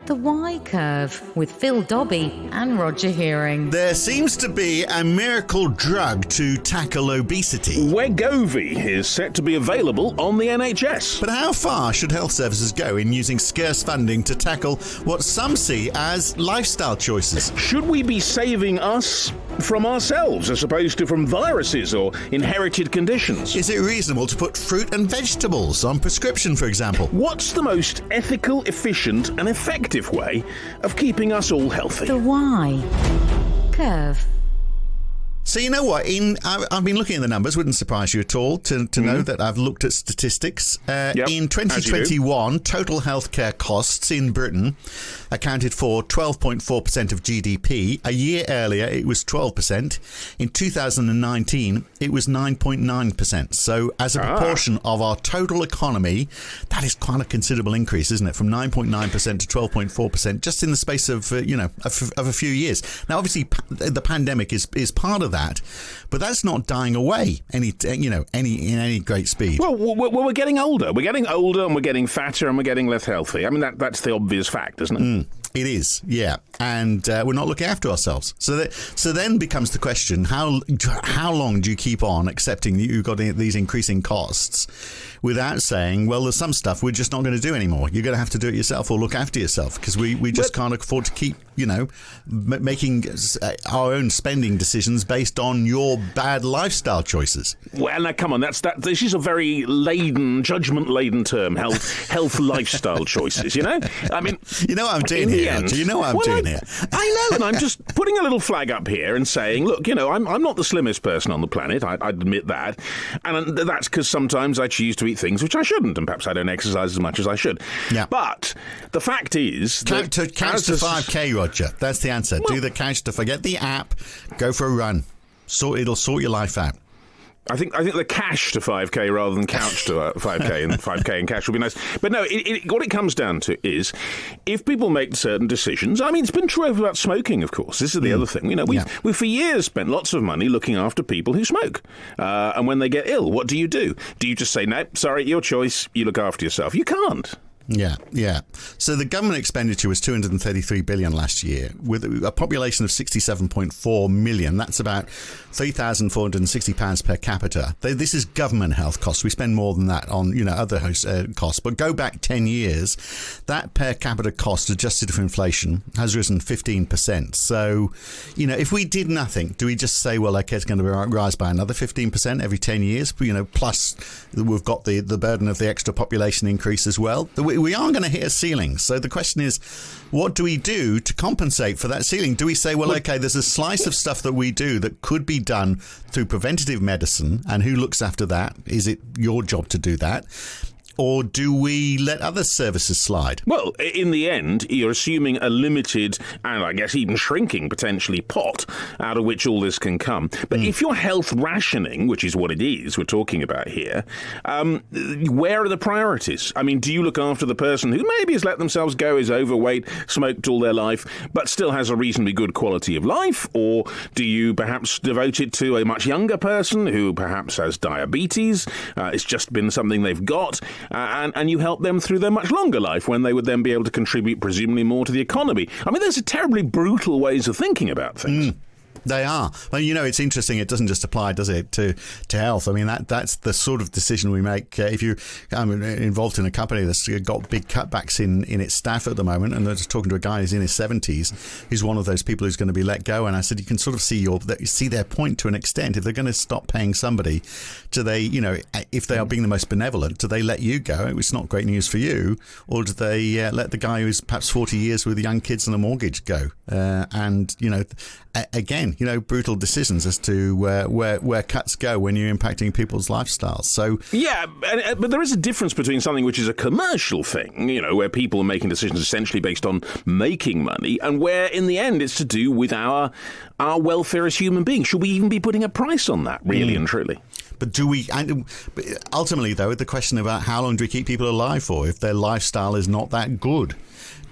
The Y Curve with Phil Dobby and Roger Hearing. There seems to be a miracle drug to tackle obesity. Wegovy is set to be available on the NHS. But how far should health services go in using scarce funding to tackle what some see as lifestyle choices? Should we be saving us from ourselves as opposed to from viruses or inherited conditions? Is it reasonable to put fruit and vegetables on prescription, for example? What's the most ethical, efficient and effective way of keeping us all healthy? The Y Curve. So you know what? I've been looking at the numbers. Wouldn't surprise you at all to know that I've looked at statistics. In 2021, total healthcare costs in Britain accounted for 12.4% of GDP. A year earlier, it was 12%. In 2019, it was 9.9%. So as a proportion of our total economy, that is quite a considerable increase, isn't it? From 9.9% to 12.4% just in the space of a few years. Now, obviously, the pandemic is part of that. But that's not dying away in any great speed. Well, we're getting older. We're getting older and we're getting fatter and we're getting less healthy. I mean, that's the obvious fact, isn't it? It is, yeah. And we're not looking after ourselves. So then becomes the question, how long do you keep on accepting that you've got these increasing costs without saying, well, there's some stuff we're just not going to do anymore. You're going to have to do it yourself or look after yourself because we just can't afford to keep, making our own spending decisions based on your bad lifestyle choices. Well, now, come on, this is a very judgment-laden term, health lifestyle choice. I mean... You know what I'm doing here, Roger. You know what I'm doing here. I know, and I'm just putting a little flag up here and saying, look, I'm not the slimmest person on the planet, I admit that, and that's because sometimes I choose to eat things which I shouldn't, and perhaps I don't exercise as much as I should. Yeah. But the fact is... Couch to 5K, Roger. That's the answer. Do the couch to forget the app, go for a run. It'll sort your life out. I think the cash to 5K rather than couch to 5K and 5K and cash would be nice. But no, what it comes down to is if people make certain decisions. I mean, it's been true about smoking, of course. This is the other thing. We've for years spent lots of money looking after people who smoke. And when they get ill, what do? Do you just say, no, sorry, your choice, you look after yourself? You can't. Yeah. So the government expenditure was 233 billion last year, with a population of 67.4 million. That's about £3,460 per capita. This is government health costs. We spend more than that on other costs. But go back 10 years, that per capita cost adjusted for inflation has risen 15%. So, if we did nothing, do we just say, well, okay, it's going to rise by another 15% every 10 years? Plus we've got the burden of the extra population increase as well. We are going to hit a ceiling. So the question is, what do we do to compensate for that ceiling? Do we say, well, okay, there's a slice of stuff that we do that could be done through preventative medicine, and who looks after that? Is it your job to do that? Or do we let other services slide? Well, in the end, you're assuming a limited and I guess even shrinking potentially pot out of which all this can come. But if you're health rationing, which is what it is we're talking about here, where are the priorities? I mean, do you look after the person who maybe has let themselves go, is overweight, smoked all their life, but still has a reasonably good quality of life? Or do you perhaps devote it to a much younger person who perhaps has diabetes? It's just been something they've got. And you help them through their much longer life when they would then be able to contribute presumably more to the economy. I mean, there's a terribly brutal ways of thinking about things. They are. Well, it's interesting. It doesn't just apply, does it, to health? I mean, that's the sort of decision we make. If you're involved in a company that's got big cutbacks in its staff at the moment, and I was talking to a guy who's in his 70s, who's one of those people who's going to be let go, and I said, you can sort of see their point to an extent. If they're going to stop paying somebody, do they, if they are being the most benevolent, do they let you go? It's not great news for you, or do they let the guy who's perhaps 40 years with young kids and a mortgage go? Again, brutal decisions as to where cuts go when you're impacting people's lifestyles. So yeah, but there is a difference between something which is a commercial thing, where people are making decisions essentially based on making money, and where in the end it's to do with our welfare as human beings. Should we even be putting a price on that, really and truly? But do we? And ultimately, though, the question about how long do we keep people alive for if their lifestyle is not that good?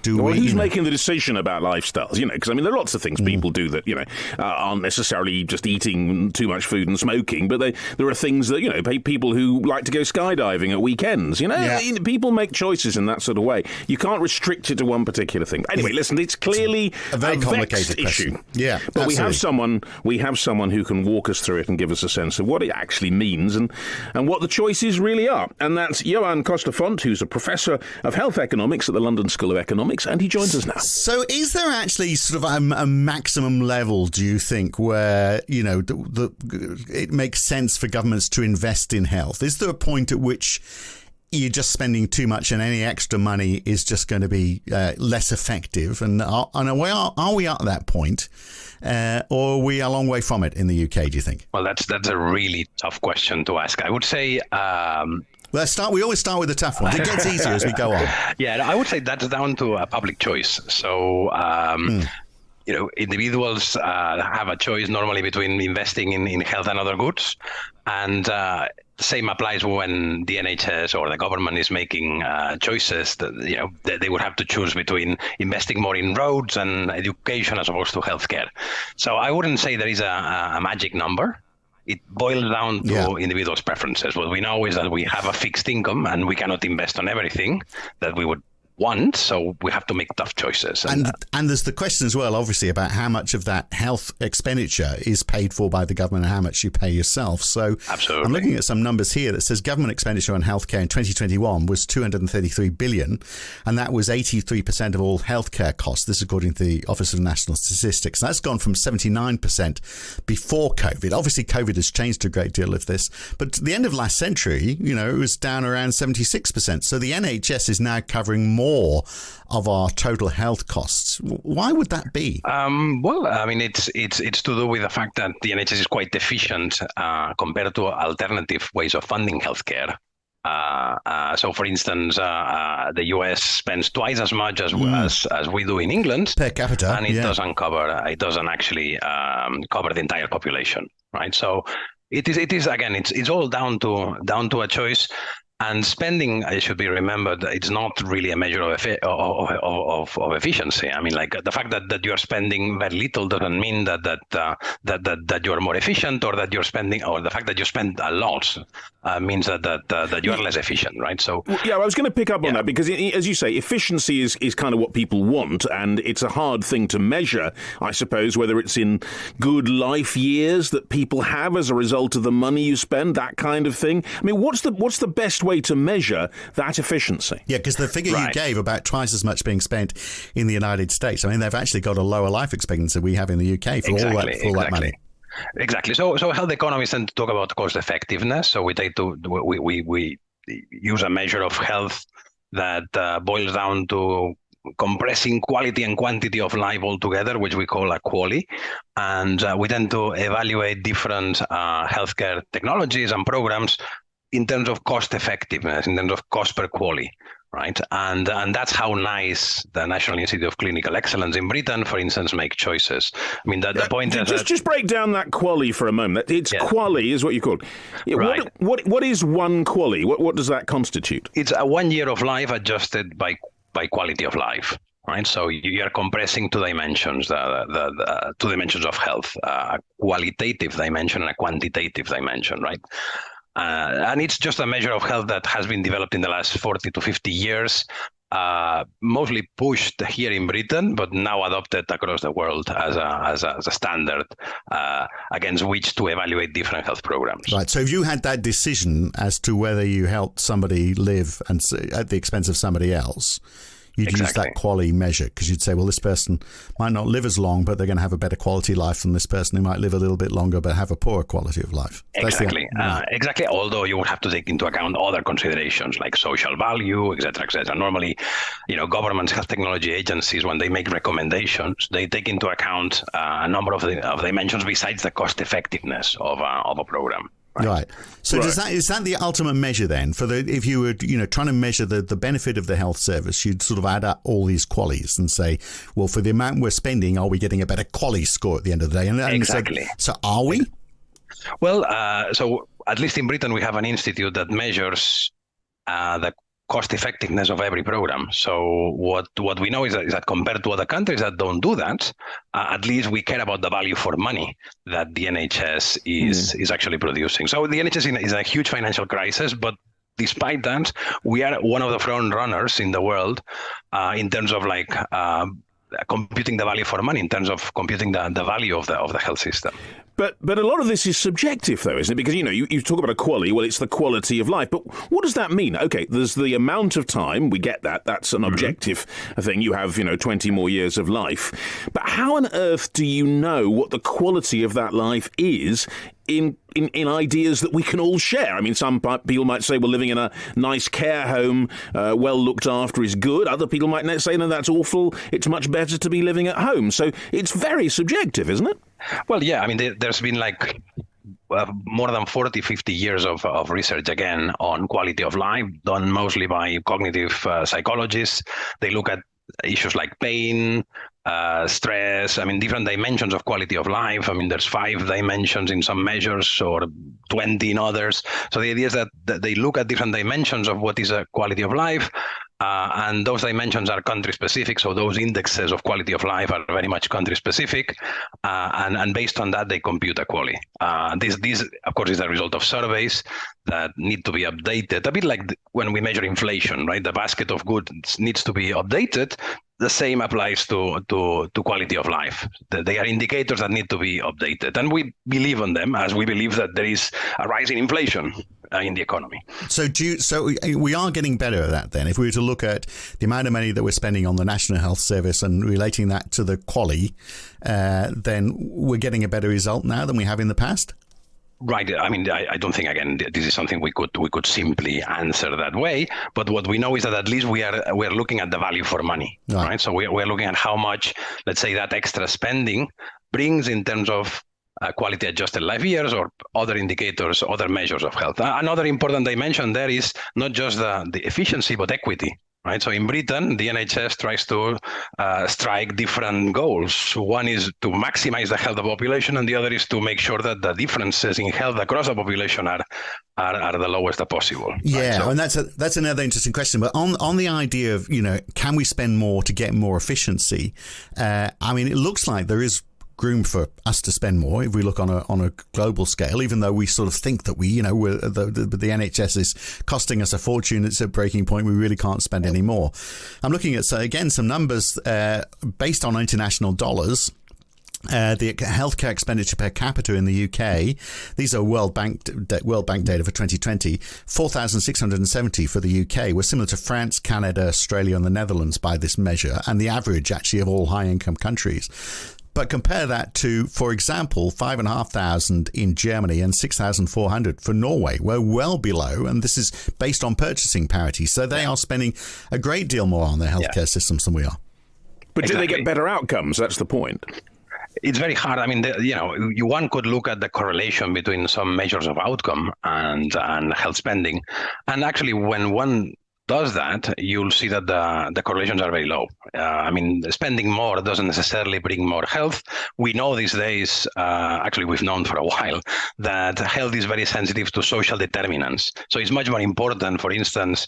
Who's making the decision about lifestyles? Because there are lots of things people do that aren't necessarily just eating too much food and smoking, but there are things that people who like to go skydiving at weekends. People make choices in that sort of way. You can't restrict it to one particular thing. Anyway, listen, it's clearly a very complicated issue. Yeah, but absolutely. we have someone who can walk us through it and give us a sense of what it actually means and what the choices really are. And that's Joan Costa-i-Font, who's a professor of health economics at the London School of Economics, and he joins us now. So is there actually sort of a maximum level, do you think, where, it makes sense for governments to invest in health? Is there a point at which you're just spending too much and any extra money is just going to be less effective? And are we at that point? Or are we a long way from it in the UK, do you think? Well, that's a really tough question to ask. I would say... We always start with the tough ones. It gets easier as we go on. Yeah, I would say that's down to a public choice. So, individuals have a choice normally between investing in health and other goods. And same applies when the NHS or the government is making choices that, they would have to choose between investing more in roads and education as opposed to healthcare. So I wouldn't say there is a magic number. It boils down to individuals' preferences. What we know is that we have a fixed income and we cannot invest on everything that we would want, so we have to make tough choices. And there's the question as well, obviously, about how much of that health expenditure is paid for by the government and how much you pay yourself. So absolutely. I'm looking at some numbers here that says government expenditure on healthcare in 2021 was 233 billion, and that was 83% of all healthcare costs. This is according to the Office of National Statistics. That's gone from 79% before COVID. Obviously, COVID has changed a great deal of this, but at the end of last century, it was down around 76%. So the NHS is now covering more of our total health costs. Why would that be? It's to do with the fact that the NHS is quite efficient compared to alternative ways of funding healthcare. So, for instance, the US spends twice as much as we do in England per capita, and it doesn't actually cover the entire population, right? So, it is again, it's all down to a choice. And spending, it should be remembered, it's not really a measure of efficiency. I mean, like the fact that you are spending very little doesn't mean that you are more efficient, or that you're spending, or the fact that you spend a lot means that you are less efficient, right? So I was going to pick up on that because, as you say, efficiency is kind of what people want, and it's a hard thing to measure, I suppose, whether it's in good life years that people have as a result of the money you spend, that kind of thing. I mean, what's the best way to measure that efficiency? Yeah, because the figure you gave about twice as much being spent in the United States, I mean, they've actually got a lower life expectancy we have in the UK for all that money. Exactly. So health economists tend to talk about cost effectiveness. So we use a measure of health that boils down to compressing quality and quantity of life altogether, which we call a QALY. And we tend to evaluate different healthcare technologies and programs in terms of cost effectiveness, in terms of cost per QALY, right? And that's how NICE, the National Institute of Clinical Excellence in Britain, for instance, make choices. I mean, the point is just break down that QALY for a moment. It's QALY is what you call it. Right. What is one QALY? What does that constitute? It's a 1 year of life adjusted by quality of life. Right, so you are compressing two dimensions, the two dimensions of health, a qualitative dimension and a quantitative dimension, right? And it's just a measure of health that has been developed in the last 40 to 50 years, mostly pushed here in Britain, but now adopted across the world as a standard against which to evaluate different health programs. Right. So if you had that decision as to whether you helped somebody live and at the expense of somebody else, you'd use that QALY measure, because you'd say, well, this person might not live as long, but they're going to have a better quality life than this person who might live a little bit longer but have a poorer quality of life. Exactly. Exactly. Although you would have to take into account other considerations like social value, et cetera, et cetera. Normally, governments, health technology agencies, when they make recommendations, they take into account a number of dimensions besides the cost effectiveness of a program. Right. So is that the ultimate measure then? If you were trying to measure the benefit of the health service, you'd sort of add up all these QALYs and say, well, for the amount we're spending, are we getting a better QALY score at the end of the day? And exactly. So are we? Well, so at least in Britain, we have an institute that measures the cost effectiveness of every program. So what we know is that compared to other countries that don't do that, at least we care about the value for money that the NHS is actually producing. So the NHS is in a huge financial crisis, but despite that, we are one of the front runners in the world in terms of computing the value for money, in terms of computing the value of the health system. But a lot of this is subjective, though, isn't it? Because, you talk about equality. Well, it's the quality of life. But what does that mean? OK, there's the amount of time. We get that. That's an objective thing. You have, 20 more years of life. But how on earth do you know what the quality of that life is in ideas that we can all share? I mean, some people might say, well, living in a nice care home, well looked after is good. Other people might say, no, that's awful. It's much better to be living at home. So it's very subjective, isn't it? Well, yeah, I mean, there's been more than 40, 50 years of research, again, on quality of life, done mostly by cognitive psychologists. They look at issues like pain, stress, I mean, different dimensions of quality of life. I mean, there's 5 dimensions in some measures or 20 in others. So the idea is that they look at different dimensions of what is a quality of life. And those dimensions are country-specific, so those indexes of quality of life are very much country-specific, and based on that, they compute a quality. This, of course, is a result of surveys that need to be updated, a bit like when we measure inflation, right? The basket of goods needs to be updated. The same applies to quality of life. They are indicators that need to be updated, and we believe on them as we believe that there is a rise in inflation in the economy. So we are getting better at that then. If we were to look at the amount of money that we're spending on the National Health Service and relating that to the QALY, then we're getting a better result now than we have in the past? Right. I mean, I don't think, again, this is something we could simply answer that way. But what we know is that at least we are looking at the value for money, right? So we're looking at how much, let's say, that extra spending brings in terms of quality adjusted life years or other indicators, other measures of health. Another important dimension there is not just the efficiency, but equity. Right. So in Britain, the NHS tries to strike different goals. One is to maximize the health of the population, and the other is to make sure that the differences in health across the population are the lowest possible. Yeah, right? So, and that's another interesting question. But on the idea of, can we spend more to get more efficiency? I mean, it looks like there is room for us to spend more if we look on a global scale, even though we sort of think that the NHS is costing us a fortune. It's a breaking point. We really can't spend any more. I'm looking at, again, some numbers based on international dollars. The healthcare expenditure per capita in the UK, these are World Bank data for 2020, 4,670 for the UK. We're similar to France, Canada, Australia, and the Netherlands by this measure, and the average actually of all high-income countries. But compare that to, for example, 5,500 in Germany and 6,400 for Norway. We're well below, and this is based on purchasing parity. So they are spending a great deal more on their healthcare systems than we are. But Exactly. Do they get better outcomes? That's the point. It's very hard. I mean, one could look at the correlation between some measures of outcome and health spending. And actually, when one does that, you'll see that the correlations are very low. I mean, spending more doesn't necessarily bring more health. We know these days, actually we've known for a while, that health is very sensitive to social determinants. So it's much more important, for instance,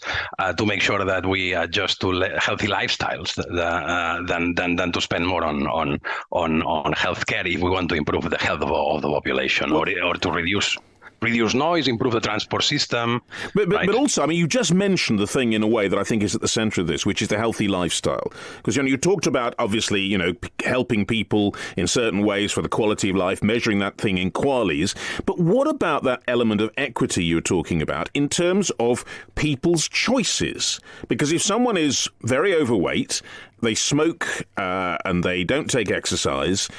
to make sure that we adjust to healthy lifestyles than to spend more on healthcare if we want to improve the health of the population or to reduce noise, improve the transport system. But also, I mean, you just mentioned the thing in a way that I think is at the centre of this, which is the healthy lifestyle. Because, you talked about, obviously, helping people in certain ways for the quality of life, measuring that thing in QALYs. But what about that element of equity you were talking about in terms of people's choices? Because if someone is very overweight, they smoke and they don't take exercise,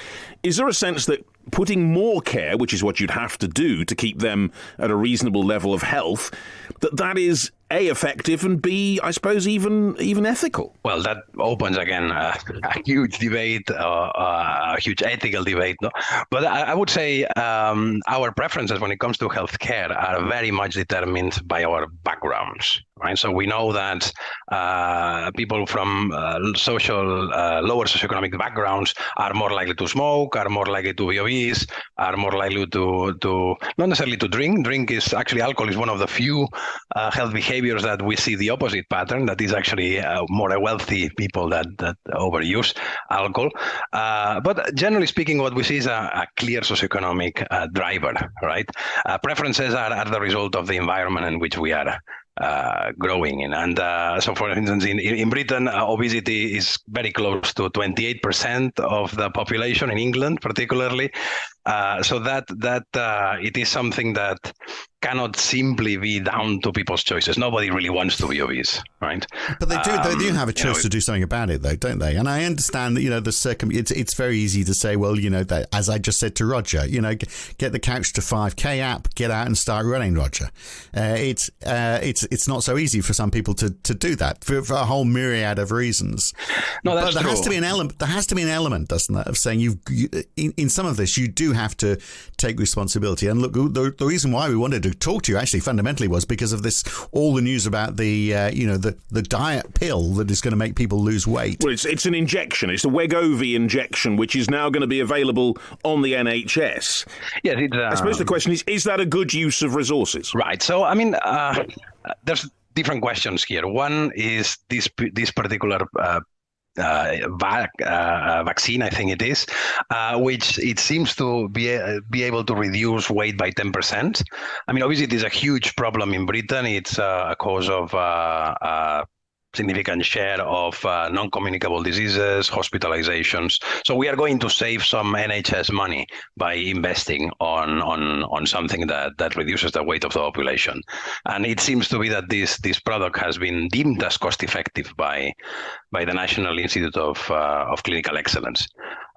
is there a sense that putting more care, which is what you'd have to do to keep them at a reasonable level of health, that is A, effective, and B, I suppose, even ethical? Well, that opens, again, a huge debate, a huge ethical debate. No? But I would say our preferences when it comes to healthcare are very much determined by our backgrounds, right? So we know that people from lower socioeconomic backgrounds are more likely to smoke, are more likely to be obese, are more likely to not necessarily to drink. Alcohol is one of the few health behaviors that we see the opposite pattern, that is actually more wealthy people that overuse alcohol. But generally speaking, what we see is a clear socioeconomic driver, right? Preferences are the result of the environment in which we are growing in. And so, for instance, in Britain, obesity is very close to 28% of the population, in England particularly. So that it is something that cannot simply be down to people's choices. Nobody really wants to be obese, right? But they do have a choice to do something about it, though, don't they? And I understand that, it's very easy to say, well, that, as I just said to Roger, get the Couch to 5K app, get out and start running, Roger. It's not so easy for some people to do that for a whole myriad of reasons. No, that's but there true. has to be an element. There has to be an element, doesn't there, of saying in some of this you do have to take responsibility. And look, the reason why we wanted to talk to you actually fundamentally was because of this, all the news about the diet pill that is going to make people lose weight. Well, it's an injection. It's the Wegovy injection, which is now going to be available on the NHS. Yeah, I suppose the question is that a good use of resources? Right. So, I mean, there's different questions here. One is this particular vaccine, I think it is, which it seems to be able to reduce weight by 10%. I mean, obviously, it is a huge problem in Britain. It's a cause of significant share of non-communicable diseases, hospitalizations. So we are going to save some NHS money by investing on something that reduces the weight of the population. And it seems to be that this product has been deemed as cost-effective by the National Institute of Clinical Excellence.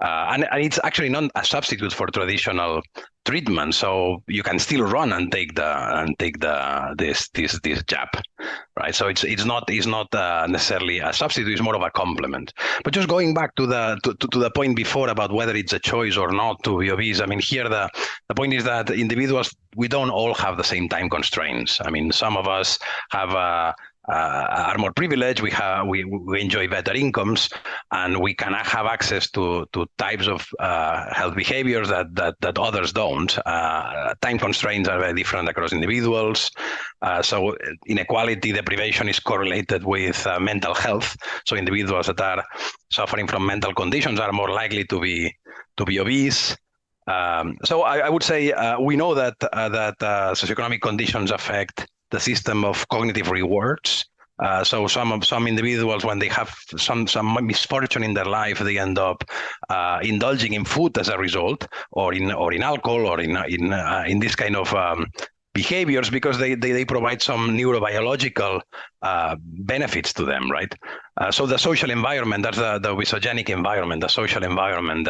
And it's actually not a substitute for traditional treatment, so you can still run and take this jab, right? So it's not necessarily a substitute; it's more of a complement. But just going back to the point before about whether it's a choice or not to be obese, I mean, here the point is that individuals, we don't all have the same time constraints. I mean, some of us have are more privileged. We enjoy better incomes, and we can have access to types of health behaviors that others don't. Time constraints are very different across individuals. So inequality, deprivation is correlated with mental health. So individuals that are suffering from mental conditions are more likely to be obese. So I would say we know that socioeconomic conditions affect the system of cognitive rewards. So some individuals, when they have some misfortune in their life, they end up indulging in food as a result, or in alcohol, or in this kind of behaviors, because they provide some neurobiological benefits to them, right? So the social environment, that's the obesogenic environment, the social environment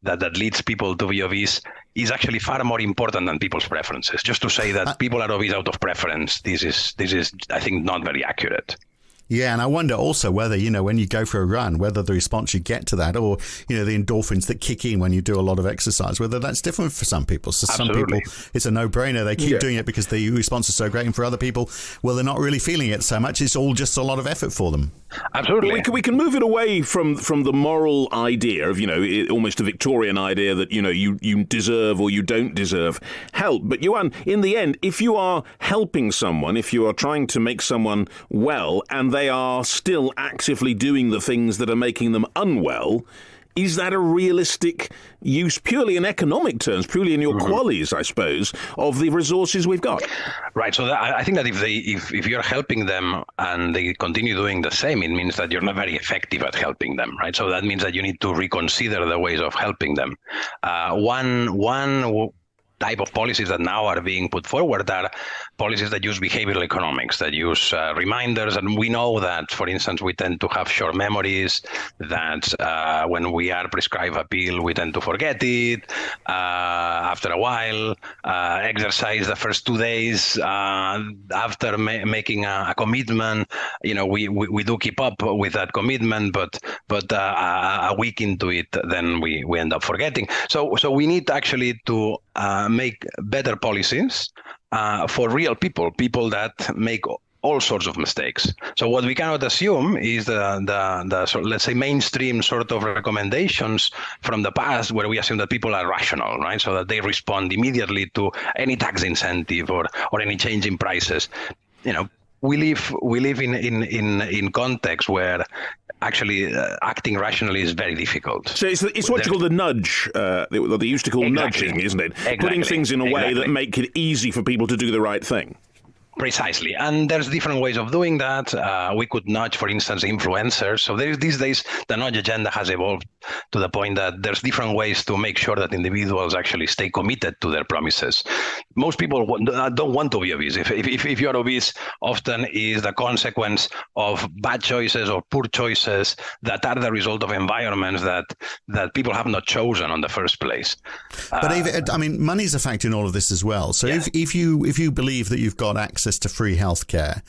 that leads people to be obese, is actually far more important than people's preferences. Just to say that people are obese out of preference, this is I think not very accurate. Yeah, and I wonder also whether, when you go for a run, whether the response you get to that, or, the endorphins that kick in when you do a lot of exercise, whether that's different for some people. So Absolutely. Some people, it's a no-brainer. They keep doing it because the response is so great. And for other people, well, they're not really feeling it so much. It's all just a lot of effort for them. Absolutely. We can move it away from the moral idea of, almost a Victorian idea that, you deserve or you don't deserve help. But, Joan, in the end, if you are helping someone, if you are trying to make someone well, and they are still actively doing the things that are making them unwell, is that a realistic use, purely in economic terms, purely in your qualities, I suppose, of the resources we've got? Right. So I think that if you're helping them and they continue doing the same, it means that you're not very effective at helping them, right? So that means that you need to reconsider the ways of helping them. One type of policies that now are being put forward are policies that use behavioral economics, that use reminders. And we know that, for instance, we tend to have short memories, that when we are prescribed a pill, we tend to forget it after a while. Exercise the first 2 days after making a commitment, we do keep up with that commitment, but a week into it, then we end up forgetting. So we need actually to make better policies for real people that make all sorts of mistakes. So what we cannot assume is the so let's say mainstream sort of recommendations from the past, where we assume that people are rational, right? So that they respond immediately to any tax incentive or any change in prices. We live in context where actually acting rationally is very difficult. So it's what you call the nudge, that they used to call nudging, isn't it? Exactly. Putting things in a way that make it easy for people to do the right thing. Precisely. And there's different ways of doing that. We could nudge, for instance, influencers. So these days, the nudge agenda has evolved to the point that there's different ways to make sure that individuals actually stay committed to their promises. Most people don't want to be obese. If you're obese, often is the consequence of bad choices or poor choices that are the result of environments that people have not chosen in the first place. But money's a factor in all of this as well. So if you believe that you've got access to free healthcare,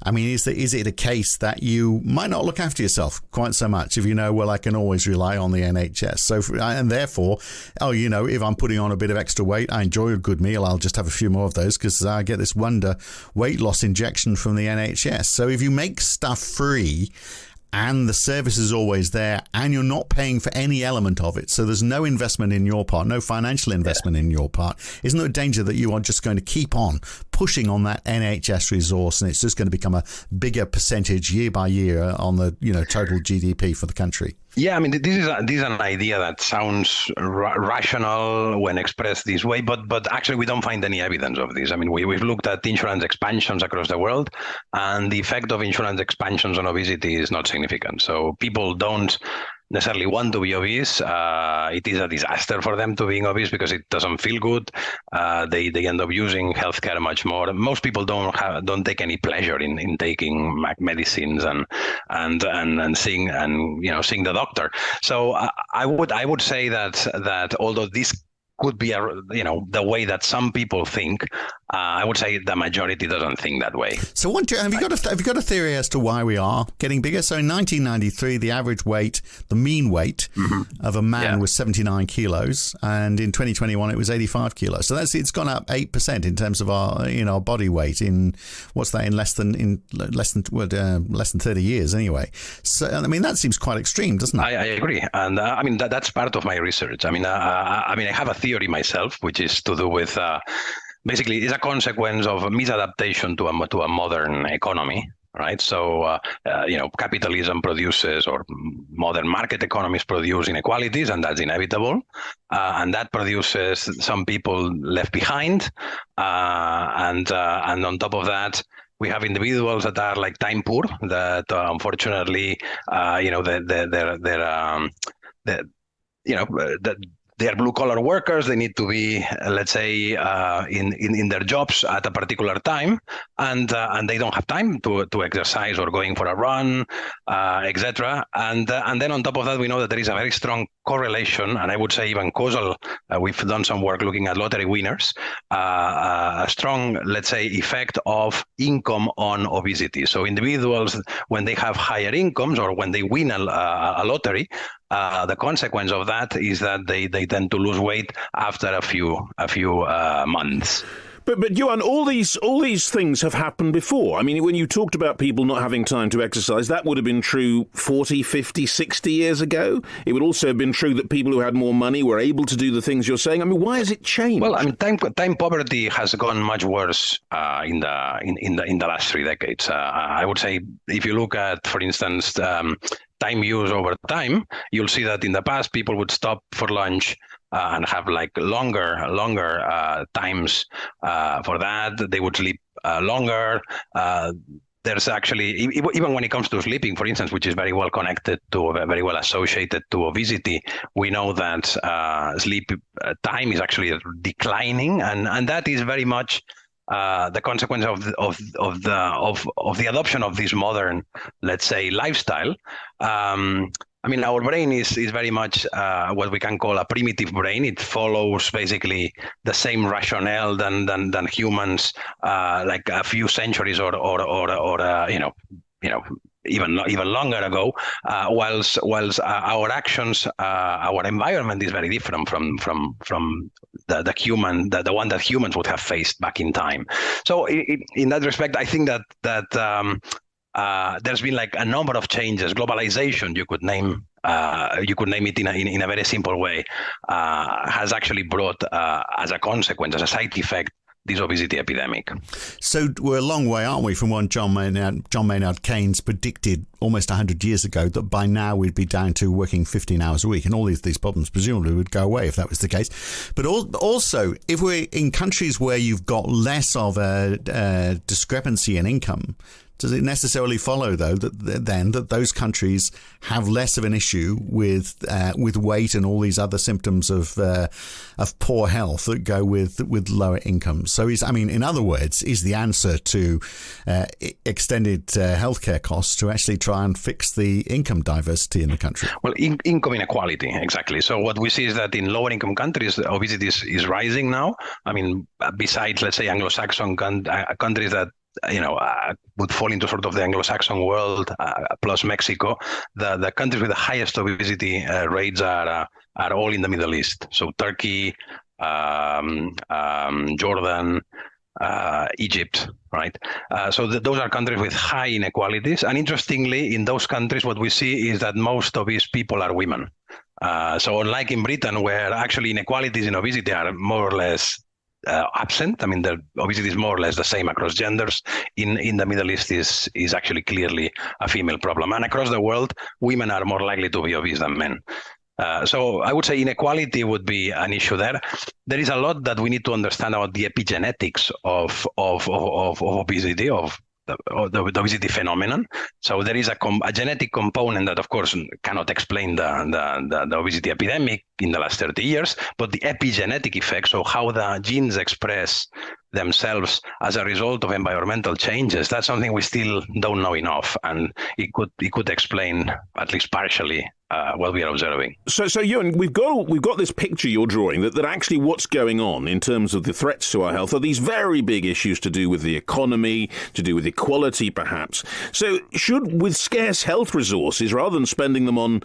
is it a case that you might not look after yourself quite so much if you know, well, I can always rely on the NHS. So, and therefore, if I'm putting on a bit of extra weight, I enjoy a good meal, I'll just have a few more of those because I get this wonder weight loss injection from the NHS. So if you make stuff free and the service is always there and you're not paying for any element of it, so there's no investment in your part, no financial investment in your part, isn't there a danger that you are just going to keep on pushing on that NHS resource and it's just going to become a bigger percentage year by year on the total GDP for the country? Yeah, this is an idea that sounds rational when expressed this way, but actually we don't find any evidence of this. We've looked at insurance expansions across the world, and the effect of insurance expansions on obesity is not significant. So people don't necessarily want to be obese. It is a disaster for them to being obese because it doesn't feel good. They end up using healthcare much more. Most people don't take any pleasure in taking medicines and seeing seeing the doctor. So I would say that although this could be the way that some people think, I would say the majority doesn't think that way. So have you got a theory as to why we are getting bigger? So in 1993, the average weight, the mean weight of a man was 79 kilos, and in 2021 it was 85 kilos. So it's gone up 8% in terms of our body weight in less than 30 years anyway. So that seems quite extreme, doesn't it? I agree, and that's part of my research. I have a theory myself, which is to do with. Basically, it's a consequence of misadaptation to a modern economy, right? So, capitalism produces, or modern market economies produce inequalities, and that's inevitable. And that produces some people left behind. And on top of that, we have individuals that are like time poor, that unfortunately, they are blue-collar workers. They need to be, let's say, in their jobs at a particular time, and they don't have time to exercise or going for a run, etc. And then on top of that, we know that there is a very strong correlation, and I would say even causal. We've done some work looking at lottery winners. A strong, let's say, effect of income on obesity. So individuals, when they have higher incomes or when they win a lottery, the consequence of that is that they tend to lose weight after a few months. But Joan, all these things have happened before. When you talked about people not having time to exercise, that would have been true 40, 50, 60 years ago. It would also have been true that people who had more money were able to do the things you're saying. Why has it changed? Well, time poverty has gone much worse in the last 3 decades. I would say if you look at, for instance, time use over time, you'll see that in the past people would stop for lunch and have longer times for that. They would sleep longer. There's actually, even when it comes to sleeping, for instance, which is very well connected to, very well associated to obesity, we know that sleep time is actually declining, and that is very much the consequence of the adoption of this modern, let's say, lifestyle. Our brain is very much what we can call a primitive brain. It follows basically the same rationale than humans, like a few centuries or even longer ago, whilst our actions, our environment is very different from the one that humans would have faced back in time. So in that respect, I think that there's been like a number of changes. Globalization, you could name it in a very simple way, has actually brought as a consequence, as a side effect, this obesity epidemic. So we're a long way, aren't we, from when John Maynard Keynes predicted almost 100 years ago that by now we'd be down to working 15 hours a week, and all these problems presumably would go away if that was the case. But also, if we're in countries where you've got less of a discrepancy in income, does it necessarily follow, though, that those countries have less of an issue with weight and all these other symptoms of poor health that go with lower incomes? So, in other words, is the answer to extended healthcare costs to actually try and fix the income diversity in the country? Well, income inequality, exactly. So what we see is that in lower income countries, obesity is rising now. I mean, besides, let's say, Anglo-Saxon countries that would fall into sort of the Anglo-Saxon world, plus Mexico, the countries with the highest obesity rates are all in the Middle East. So Turkey, Jordan, Egypt, right? So those are countries with high inequalities. And interestingly, in those countries, what we see is that most obese people are women. So unlike in Britain, where actually inequalities in obesity are more or less absent. I mean, the obesity is more or less the same across genders. In the Middle East is actually clearly a female problem. And across the world, women are more likely to be obese than men. So I would say inequality would be an issue there. There is a lot that we need to understand about the epigenetics of obesity, of the obesity phenomenon. So there is a genetic component that, of course, cannot explain the obesity epidemic in the last 30 years, but the epigenetic effects, so how the genes express themselves as a result of environmental changes, that's something we still don't know enough, and it could explain at least partially what we are observing. So Joan, we've got this picture you're drawing that actually what's going on in terms of the threats to our health are these very big issues to do with the economy, to do with equality, perhaps. So should, with scarce health resources, rather than spending them on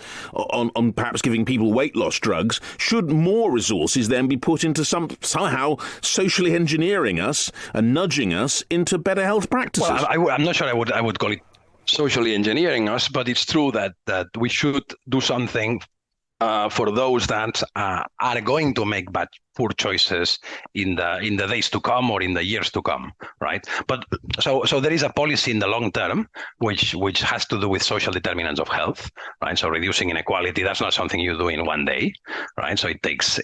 perhaps giving people weight loss drugs, should more resources then be put into somehow socially engineering us and nudging us into better health practices? Well, I'm not sure I would call it socially engineering us, but it's true that we should do something for those that are going to make poor choices in the days to come or in the years to come, right? But so there is a policy in the long term which has to do with social determinants of health, right? So reducing inequality, that's not something you do in one day, right? So it takes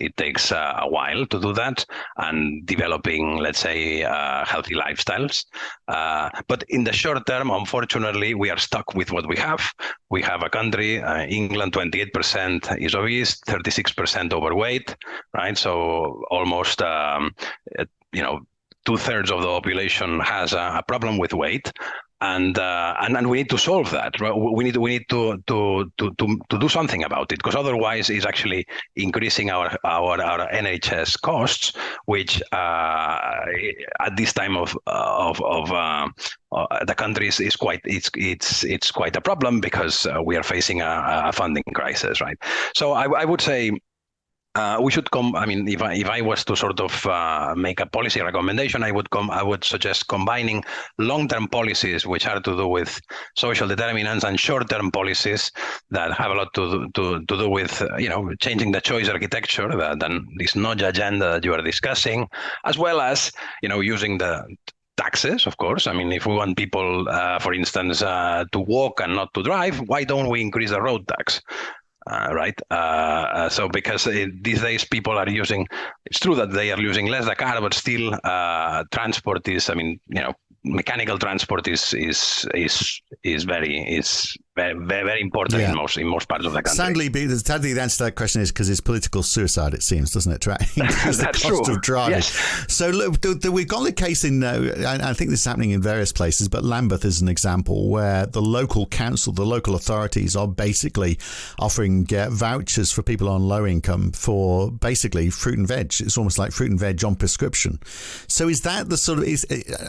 a while to do that, and developing, let's say, healthy lifestyles. But in the short term, unfortunately, we are stuck with what we have. We have a country, England, 28% is obese, 36% overweight, right? So almost, 2/3 of the population has a problem with weight, and we need to solve that. Right? We need to do something about it, because otherwise, it's actually increasing our NHS costs, which at this time of the country is quite it's quite a problem, because we are facing a funding crisis, right? So I would say, we should if I was to sort of make a policy recommendation, I would suggest combining long-term policies which are to do with social determinants and short-term policies that have a lot to do with changing the choice architecture, than this nudge agenda that you are discussing, as well as using the taxes, of course. I mean, if we want people, for instance, to walk and not to drive, why don't we increase the road tax? Right. So because these days people are using, it's true that they are using less the car, but still transport is, mechanical transport is very, very important in most parts of the country. Sadly, the answer to that question is because it's political suicide, it seems, doesn't it? To increase the cost of driving. Yes. So look, we've got the case in, I think this is happening in various places, but Lambeth is an example where the local council, the local authorities are basically offering vouchers for people on low income for basically fruit and veg. It's almost like fruit and veg on prescription. So is that the sort of,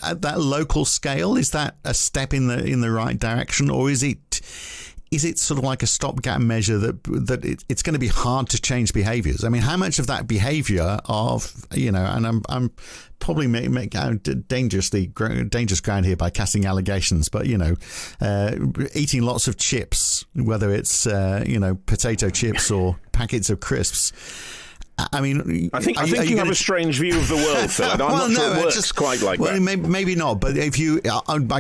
at that local scale, is that a step in the right direction, or is it sort of like a stopgap measure that it's going to be hard to change behaviours? I mean, how much of that behaviour of, and I'm probably making dangerous ground here by casting allegations, but, eating lots of chips, whether it's, potato chips or packets of crisps. I mean, I think you have a strange view of the world, Phil. I'm not sure it works quite like that. Maybe not. But I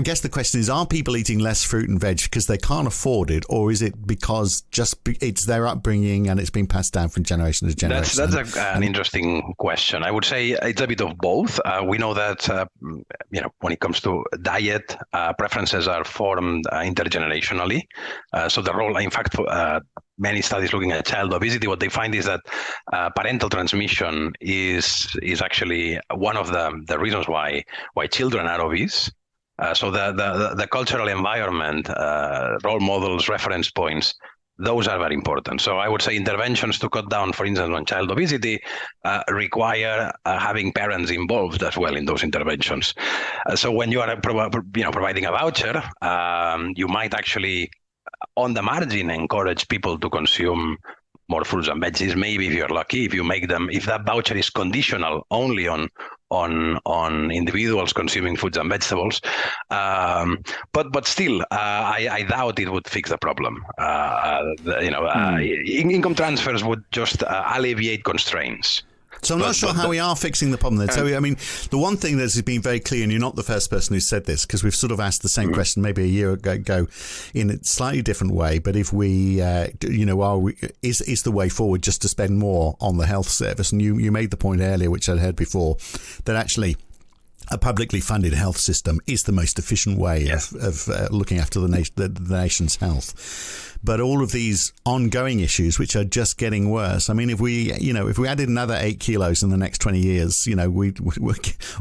guess the question is: are people eating less fruit and veg because they can't afford it, or is it because it's their upbringing and it's been passed down from generation to generation? That's an interesting question. I would say it's a bit of both. We know that when it comes to diet, preferences are formed intergenerationally. So the role, in fact, many studies looking at child obesity, what they find is that parental transmission is actually one of the reasons why children are obese. So the cultural environment, role models, reference points, those are very important. So I would say interventions to cut down, for instance, on child obesity require having parents involved as well in those interventions. So when you are providing a voucher, you might actually, on the margin, encourage people to consume more fruits and veggies. Maybe if you're lucky, if that voucher is conditional only on individuals consuming foods and vegetables, but still, I doubt it would fix the problem. Income transfers would just alleviate constraints. So I'm not sure how we are fixing the problem then. So, I mean, the one thing that has been very clear, and you're not the first person who said this, because we've sort of asked the same question maybe a year ago in a slightly different way. But if we, is the way forward just to spend more on the health service? And you made the point earlier, which I'd heard before, that actually a publicly funded health system is the most efficient way of looking after the nation's health. But all of these ongoing issues, which are just getting worse. I mean, if we added another 8 kilos in the next 20 years, we're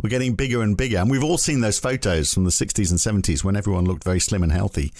getting bigger and bigger. And we've all seen those photos from the 60s and 70s when everyone looked very slim and healthy.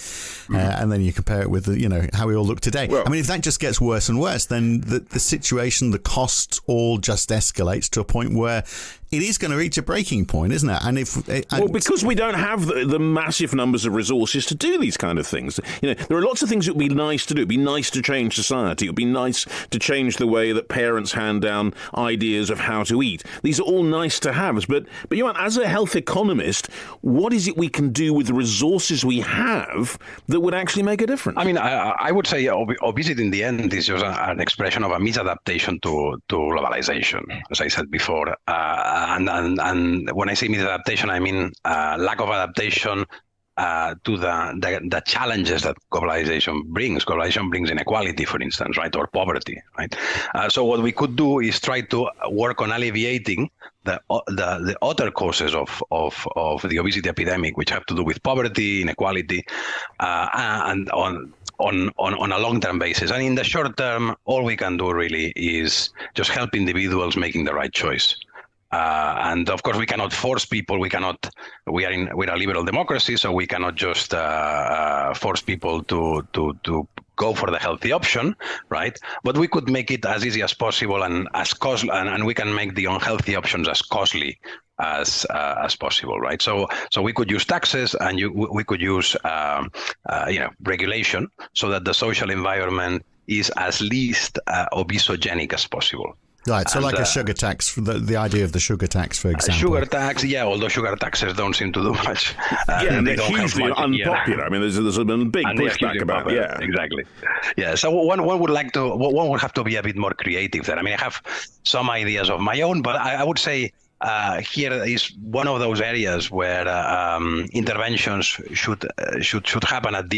And then you compare it with, how we all look today. Well, I mean, if that just gets worse and worse, then the situation, the costs all just escalates to a point where it is going to reach a breaking point, isn't it? And because we don't have the massive numbers of resources to do these kind of things. There are lots of things that would be nice to do. It would be nice to change society. It would be nice to change the way that parents hand down ideas of how to eat. These are all nice to haves. But Joan, as a health economist, what is it we can do with the resources we have that would actually make a difference? I mean, I would say obesity in the end is just an expression of a misadaptation to globalization, as I said before. And when I say misadaptation, I mean lack of adaptation to the challenges that globalization brings. Globalization brings inequality, for instance, right, or poverty, right? So what we could do is try to work on alleviating the other causes of the obesity epidemic, which have to do with poverty, inequality, and on a long-term basis. And in the short term, all we can do really is just help individuals making the right choice. And of course, we cannot force people. We're a liberal democracy, so we cannot just force people to go for the healthy option, right? But we could make it as easy as possible and as costly, and we can make the unhealthy options as costly as possible, right? So we could use taxes, and we could use regulation, so that the social environment is as least obesogenic as possible. Right, so like a sugar tax, the idea of the sugar tax, for example. Sugar tax, although sugar taxes don't seem to do much. And they're hugely unpopular. I mean, there's a big pushback about it. Yeah, exactly. Yeah, so one would have to be a bit more creative there. I mean, I have some ideas of my own, but I would say here is one of those areas where interventions should happen at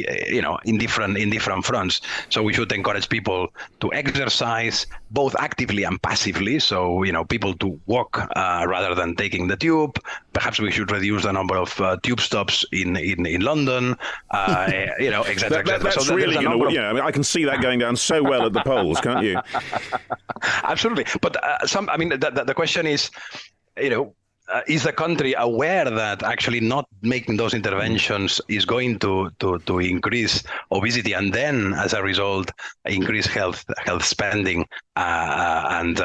in different fronts. So we should encourage people to exercise both actively and passively. So people to walk rather than taking the tube. Perhaps we should reduce the number of tube stops in London. Et cetera, et cetera. That's So really, I can see that going down so well at the polls, can't you? Absolutely. But the question is, is the country aware that actually not making those interventions is going to increase obesity and then, as a result, increase health spending and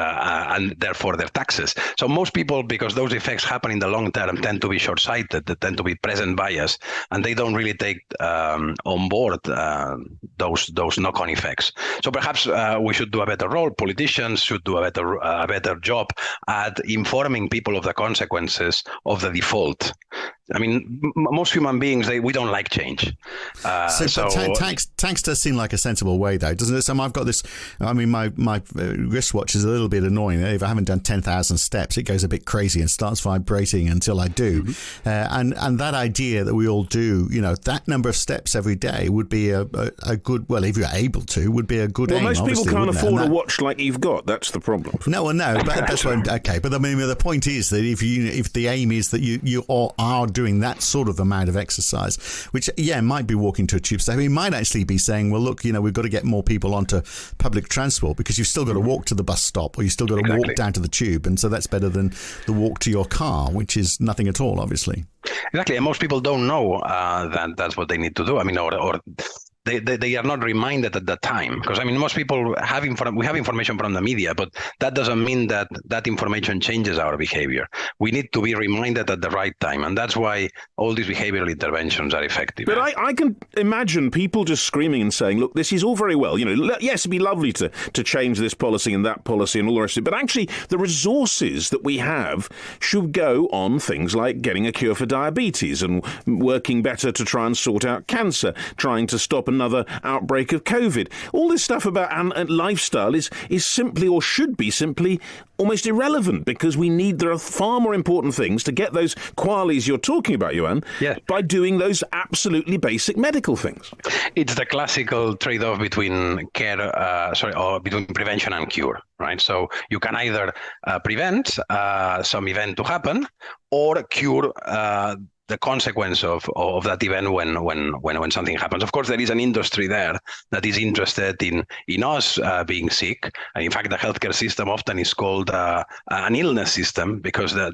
therefore their taxes? So most people, because those effects happen in the long term, tend to be short-sighted. They tend to be present bias, and they don't really take on board those knock-on effects. So perhaps we should do a better role. Politicians should do a better job at informing people of the consequences of the default. I mean, most human beings, we don't like change. Tax does seem like a sensible way, though, doesn't it? So I've got this, my wristwatch is a little bit annoying. If I haven't done 10,000 steps, it goes a bit crazy and starts vibrating until I do. Mm-hmm. And that idea that we all do, that number of steps every day would be a good, well, if you're able to, would be a good aim. Well, most people can't afford a watch like you've got. That's the problem. No, but that's what, okay. But I mean, the point is that if the aim is that you all are doing that sort of amount of exercise, which might be walking to a tube station. It might actually be saying, well, look, we've got to get more people onto public transport because you've still got to walk to the bus stop, or you've still got to walk down to the tube, and so that's better than the walk to your car, which is nothing at all, obviously. Exactly, and most people don't know that that's what they need to do. I mean, or they are not reminded at that time, because most people we have information from the media, but that doesn't mean that information changes our behavior. We need to be reminded at the right time, and that's why all these behavioral interventions are effective. But I can imagine people just screaming and saying, look, this is all very well, yes, it'd be lovely to change this policy and that policy and all the rest of it, but actually the resources that we have should go on things like getting a cure for diabetes and working better to try and sort out cancer, trying to stop another outbreak of COVID. All this stuff about lifestyle is simply, or should be simply, almost irrelevant, because there are far more important things to get those qualities you're talking about, Joan, by doing those absolutely basic medical things. It's the classical trade-off between between prevention and cure, right? So you can either prevent some event to happen or cure the consequence of that event when something happens. Of course, there is an industry there that is interested in us being sick. And in fact, the healthcare system often is called an illness system, because there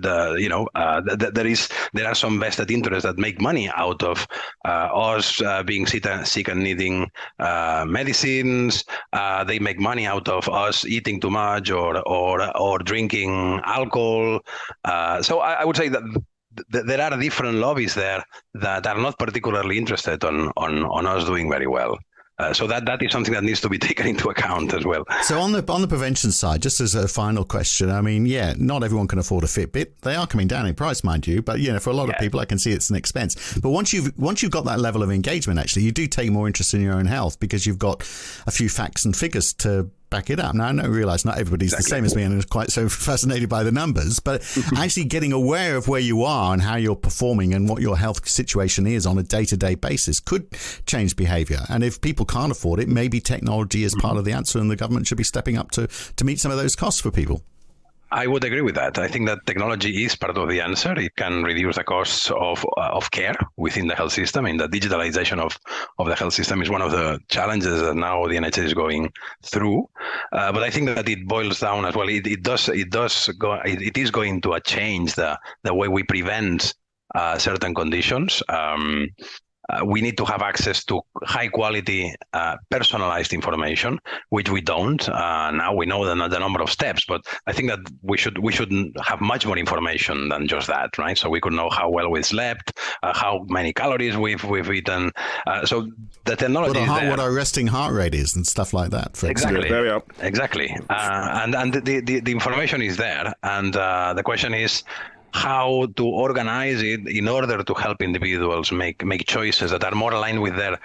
are some vested interests that make money out of us being sick and needing medicines. They make money out of us eating too much or drinking alcohol. So I would say that there are different lobbies there that are not particularly interested on us doing very well. So that is something that needs to be taken into account as well. So on the prevention side, just as a final question, not everyone can afford a Fitbit. They are coming down in price, mind you, but for a lot of people, I can see it's an expense. But once you've got that level of engagement, actually, you do take more interest in your own health because you've got a few facts and figures to back it up. Now, I realise not everybody's the same as me and is quite so fascinated by the numbers, but actually getting aware of where you are and how you're performing and what your health situation is on a day-to-day basis could change behaviour. And if people can't afford it, maybe technology is part of the answer, and the government should be stepping up to meet some of those costs for people. I would agree with that. I think that technology is part of the answer. It can reduce the costs of care within the health system. And the digitalization of the health system is one of the challenges that now the NHS is going through. But I think that it boils down as well. It is going to change the way we prevent certain conditions. We need to have access to high quality, personalized information, which we don't. Now we know the number of steps, but I think that we should have much more information than just that, right? So we could know how well we slept, how many calories we've eaten. So the technology is there. What our resting heart rate is and stuff like that. For exactly. There we are. Exactly. And the information is there. And the question is, how to organize it in order to help individuals make choices that are more aligned with their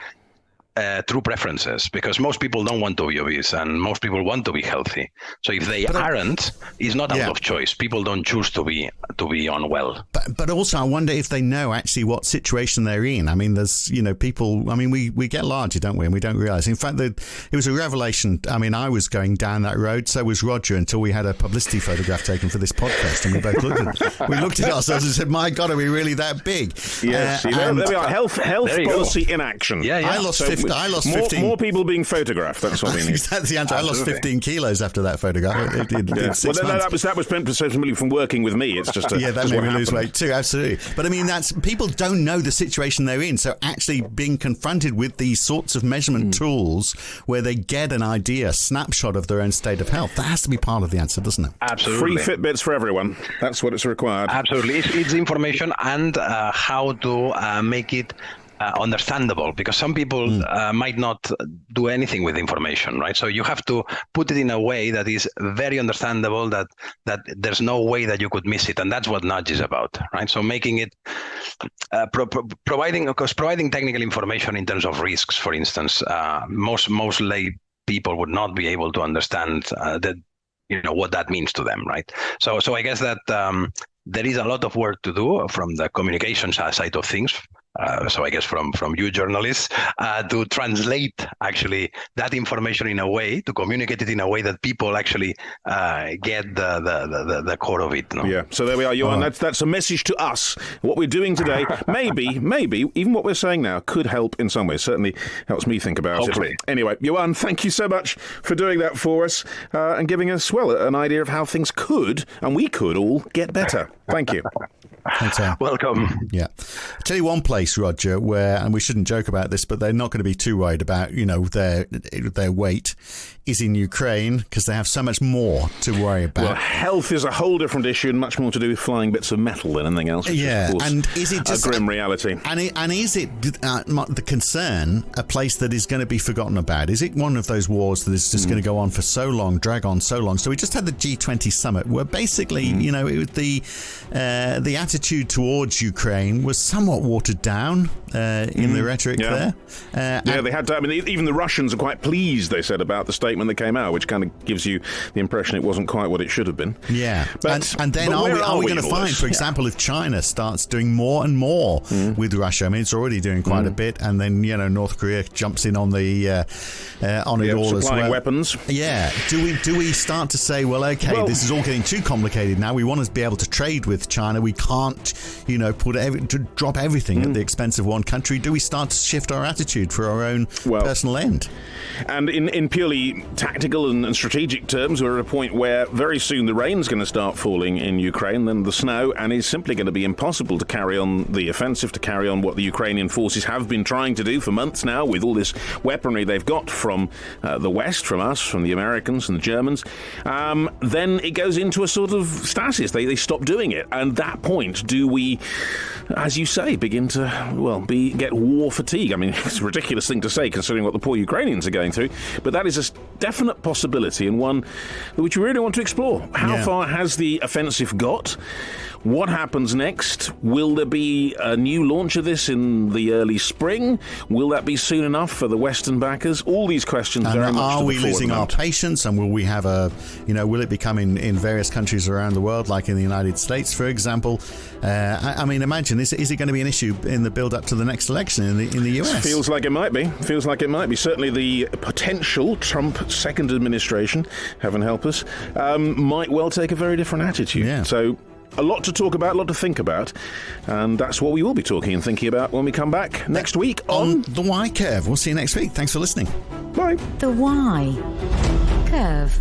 true preferences, because most people don't want to be obese and most people want to be healthy. So if they aren't, it's not out of choice. People don't choose to be unwell. But also, I wonder if they know actually what situation they're in. I mean, there's, people, I mean, we get larger, don't we? And we don't realise. In fact, it was a revelation. I mean, I was going down that road, so was Roger, until we had a publicity photograph taken for this podcast, and we both looked at ourselves and said, my God, are we really that big? Yes, there we are. Health policy in action. Yeah. I lost 15. More people being photographed. That's what we need. That's the answer. I lost 15 kilos after that photograph. That was presumably from working with me. It's just that made me lose weight too. Absolutely. But I mean, people don't know the situation they're in. So actually being confronted with these sorts of measurement tools where they get an idea, a snapshot of their own state of health, that has to be part of the answer, doesn't it? Absolutely. Free Fitbits for everyone. That's what it's required. Absolutely. It's information and how to make it understandable, because some people might not do anything with information, right? So you have to put it in a way that is very understandable, that there's no way that you could miss it, and that's what Nudge is about, right? So making it providing technical information in terms of risks, for instance. Most lay people would not be able to understand what that means to them, right? So I guess that there is a lot of work to do from the communication side of things. So I guess from you journalists to translate actually that information in a way, to communicate it in a way that people actually get the core of it. No? Yeah. So there we are, Johan. That's a message to us. What we're doing today, maybe even what we're saying now could help in some way. Certainly helps me think about it. Anyway, Johan, thank you so much for doing that for us and giving us an idea of how things could and we could all get better. Thank you. Thanks, welcome. Yeah. I'll tell you one place, Roger, where, and we shouldn't joke about this, but they're not going to be too worried about, their weight, is in Ukraine, because they have so much more to worry about. Well, health is a whole different issue and much more to do with flying bits of metal than anything else. Yeah, is, of course, and is it just a grim reality? And is it the concern a place that is going to be forgotten about? Is it one of those wars that is just going to go on for so long, drag on so long? So we just had the G20 summit where basically, it was the attitude towards Ukraine was somewhat watered down in the rhetoric there. They had to. I mean, even the Russians are quite pleased, they said, about the statement that came out, which kind of gives you the impression it wasn't quite what it should have been. Yeah. And then are we going to find, for example, if China starts doing more and more with Russia? I mean, it's already doing quite a bit, and then North Korea jumps in on the on it all as well. Weapons. Yeah. Do we start to say, this is all getting too complicated now? We want to be able to trade with China. We can't, drop everything at the expense of one country. Do we start to shift our attitude for our own personal end? And in purely tactical and strategic terms, we're at a point where very soon the rain's going to start falling in Ukraine, then the snow, and it's simply going to be impossible to carry on the offensive, to carry on what the Ukrainian forces have been trying to do for months now with all this weaponry they've got from the West, from us, from the Americans and the Germans. Then it goes into a sort of stasis. They stop doing it. And at that point, do we, as you say, begin to, get war fatigue? I mean, it's a ridiculous thing to say considering what the poor Ukrainians are going through, but that is a definite possibility and one which we really want to explore. How far has the offensive got? What happens next? Will there be a new launch of this in the early spring? Will that be soon enough for the Western backers? All these questions very much are we losing our patience, and will we have will it become in various countries around the world, like in the United States, for example? I mean, imagine, is it going to be an issue in the build-up to the next election in the US? Feels like it might be. Certainly the potential Trump second administration, heaven help us, might well take a very different attitude. Yeah. So a lot to talk about, a lot to think about, and that's what we will be talking and thinking about when we come back next week on The Why Curve. We'll see you next week. Thanks for listening. Bye. The Why Curve.